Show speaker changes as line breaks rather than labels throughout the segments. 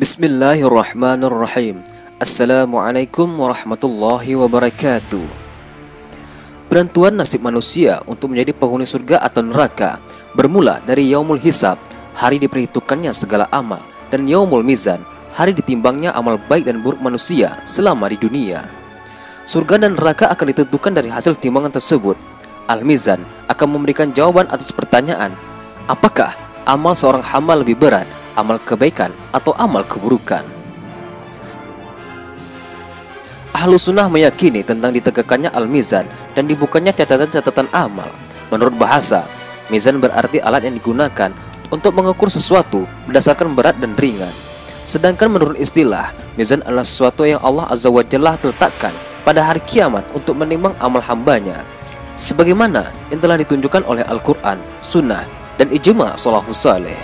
Bismillahirrahmanirrahim. Assalamualaikum warahmatullahi wabarakatuh. Penentuan nasib manusia untuk menjadi penghuni surga atau neraka bermula dari Yaumul Hisab, hari diperhitungkannya segala amal, dan Yaumul Mizan, hari ditimbangnya amal baik dan buruk manusia selama di dunia. Surga dan neraka akan ditentukan dari hasil timbangan tersebut. Al-Mizan akan memberikan jawaban atas pertanyaan, apakah amal seorang hamba lebih berat, amal kebaikan atau amal keburukan. Ahlus Sunnah meyakini tentang ditegakkannya Al-Mizan dan dibukanya catatan-catatan amal. Menurut bahasa, mizan berarti alat yang digunakan untuk mengukur sesuatu berdasarkan berat dan ringan. Sedangkan menurut istilah, mizan adalah sesuatu yang Allah Azza wa Jalla letakkan pada hari kiamat untuk menimbang amal hambanya, sebagaimana yang telah ditunjukkan oleh Al-Quran, Sunnah, dan ijma' salafus saleh.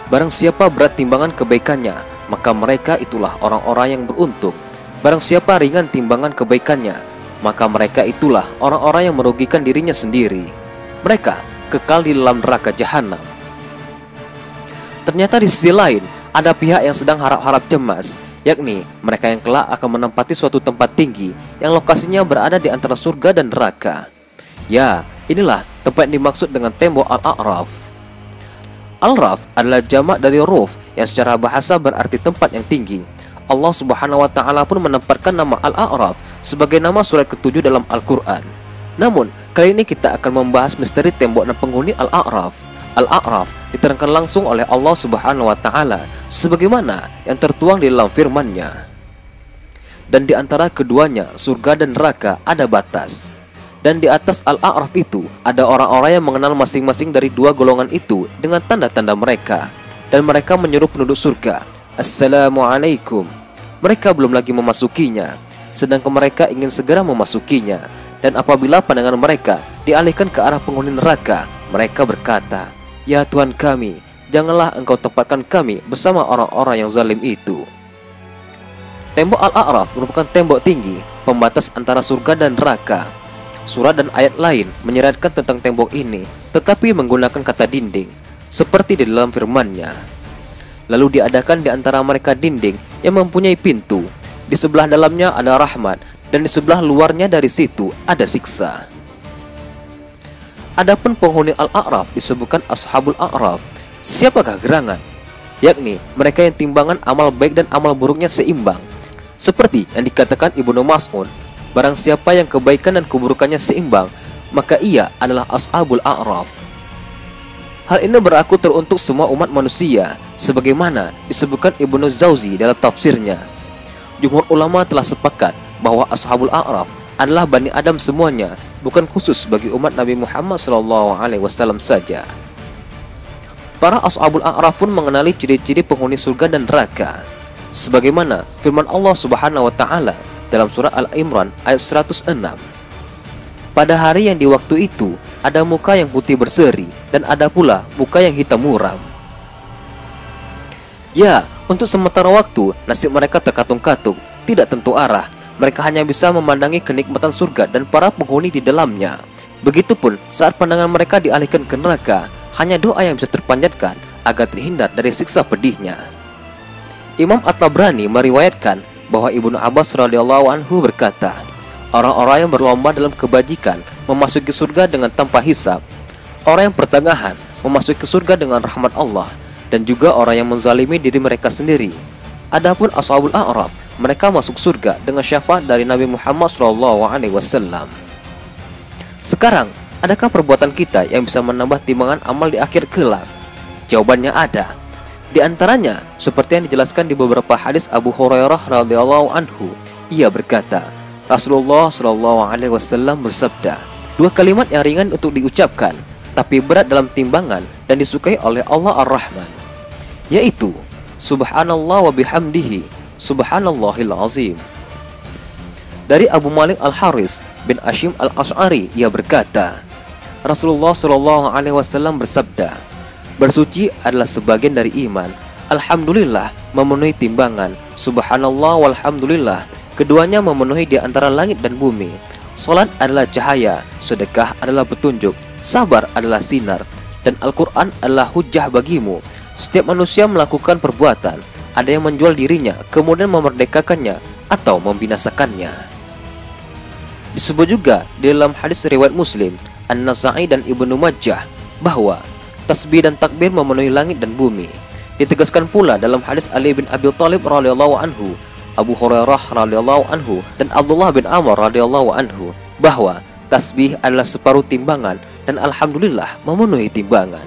Barang siapa berat timbangan kebaikannya, maka mereka itulah orang-orang yang beruntung. Barang siapa ringan timbangan kebaikannya, maka mereka itulah orang-orang yang merugikan dirinya sendiri. Mereka kekal di dalam neraka jahanam. Ternyata di sisi lain, ada pihak yang sedang harap-harap cemas, yakni mereka yang kelak akan menempati suatu tempat tinggi yang lokasinya berada di antara surga dan neraka. Ya, inilah tempat yang dimaksud dengan tembok Al-A'raf. Al-Raf adalah jamak dari ruf yang secara bahasa berarti tempat yang tinggi. Allah Subhanahu wa Ta'ala pun menempatkan nama Al-A'raf sebagai nama surat ke-7 dalam Al-Quran. Namun, kali ini kita akan membahas misteri tembok dan penghuni Al-A'raf. Al-A'raf diterangkan langsung oleh Allah Subhanahu wa Ta'ala sebagaimana yang tertuang di dalam firman-Nya. Dan di antara keduanya, surga dan neraka, ada batas. Dan di atas Al-A'raf itu ada orang-orang yang mengenal masing-masing dari dua golongan itu dengan tanda-tanda mereka. Dan mereka menyuruh penduduk surga, Assalamualaikum. Mereka belum lagi memasukinya, sedangkan mereka ingin segera memasukinya. Dan apabila pandangan mereka dialihkan ke arah penghuni neraka, mereka berkata, Ya Tuhan kami, janganlah Engkau tempatkan kami bersama orang-orang yang zalim itu. Tembok Al-A'raf merupakan tembok tinggi, pembatas antara surga dan neraka. Surat dan ayat lain menyeratkan tentang tembok ini, tetapi menggunakan kata dinding, seperti di dalam firman-Nya. Lalu diadakan di antara mereka dinding yang mempunyai pintu. Di sebelah dalamnya ada rahmat, dan di sebelah luarnya dari situ ada siksa. Adapun penghuni Al-A'raf disebutkan Ashabul A'raf. Siapakah gerangan? Yakni mereka yang timbangan amal baik dan amal buruknya seimbang. Seperti yang dikatakan Ibnu Mas'ud, barang siapa yang kebaikan dan keburukannya seimbang, maka ia adalah Ashabul A'raf. Hal ini berlaku teruntuk semua umat manusia, sebagaimana disebutkan Ibnu Jauzi dalam tafsirnya. Jumhur ulama telah sepakat bahwa Ashabul A'raf adalah Bani Adam semuanya, bukan khusus bagi umat Nabi Muhammad SAW saja. Para Ashabul A'raf pun mengenali ciri-ciri penghuni surga dan neraka, sebagaimana firman Allah Subhanahu wa Ta'ala dalam surah Al-Imran ayat 106. Pada hari yang di waktu itu ada muka yang putih berseri dan ada pula muka yang hitam muram. Ya, untuk sementara waktu nasib mereka terkatung-katung, tidak tentu arah. Mereka hanya bisa memandangi kenikmatan surga dan para penghuni di dalamnya. Begitupun saat pandangan mereka dialihkan ke neraka, hanya doa yang bisa terpanjatkan agar terhindar dari siksa pedihnya. Imam At-Tabrani meriwayatkan bahwa Ibnu Abbas radhiyallahu anhu berkata, orang-orang yang berlomba dalam kebajikan memasuki surga dengan tanpa hisab. Orang yang pertengahan memasuki surga dengan rahmat Allah, dan juga orang yang menzalimi diri mereka sendiri. Adapun Ashabul A'raf, mereka masuk surga dengan syafaat dari Nabi Muhammad SAW. Sekarang, adakah perbuatan kita yang bisa menambah timbangan amal di akhir kelak? Jawabannya ada. Di antaranya, seperti yang dijelaskan di beberapa hadis Abu Hurairah radhiyallahu anhu, ia berkata, Rasulullah SAW bersabda, dua kalimat yang ringan untuk diucapkan, tapi berat dalam timbangan dan disukai oleh Allah Ar-Rahman, yaitu Subhanallah wa bihamdihi, Subhanallahil azim. Dari Abu Malik Al-Haris bin Ashim Al-Ash'ari, ia berkata, Rasulullah SAW bersabda, bersuci adalah sebagian dari iman. Alhamdulillah memenuhi timbangan. Subhanallah walhamdulillah, keduanya memenuhi di antara langit dan bumi. Salat adalah cahaya, sedekah adalah petunjuk, sabar adalah sinar, dan Al-Quran adalah hujjah bagimu. Setiap manusia melakukan perbuatan, ada yang menjual dirinya, kemudian memerdekakannya atau membinasakannya. Disebut juga di dalam hadis riwayat Muslim, An-Nasa'i dan Ibnu Majah bahwa tasbih dan takbir memenuhi langit dan bumi. Ditegaskan pula dalam hadis Ali bin Abi Thalib radhiyallahu anhu, Abu Hurairah radhiyallahu anhu, dan Abdullah bin Amr radhiyallahu anhu bahwa tasbih adalah separuh timbangan dan alhamdulillah memenuhi timbangan.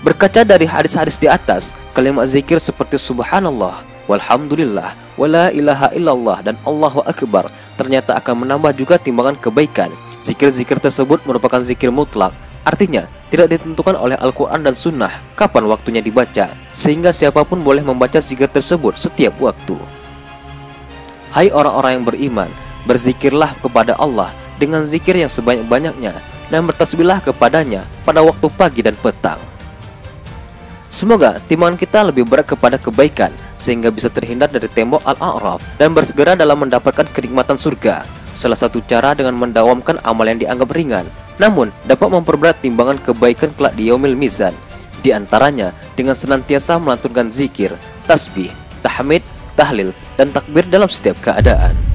Berkaca dari hadis-hadis di atas, kalimat zikir seperti subhanallah, walhamdulillah, wala ilaha illallah, dan Allahu akbar ternyata akan menambah juga timbangan kebaikan. Zikir-zikir tersebut merupakan zikir mutlak, artinya tidak ditentukan oleh Al-Quran dan Sunnah kapan waktunya dibaca, sehingga siapapun boleh membaca zikir tersebut setiap waktu. Hai orang-orang yang beriman, berzikirlah kepada Allah dengan zikir yang sebanyak-banyaknya, dan bertasbihlah kepadanya pada waktu pagi dan petang. Semoga timbangan kita lebih berat kepada kebaikan, sehingga bisa terhindar dari tembok Al-A'raf dan bersegera dalam mendapatkan kenikmatan surga. Salah satu cara dengan mendawamkan amal yang dianggap ringan, namun dapat memperberat timbangan kebaikan kelak di Yaumil Mizan. Di antaranya dengan senantiasa melantunkan zikir, tasbih, tahmid, tahlil, dan takbir dalam setiap keadaan.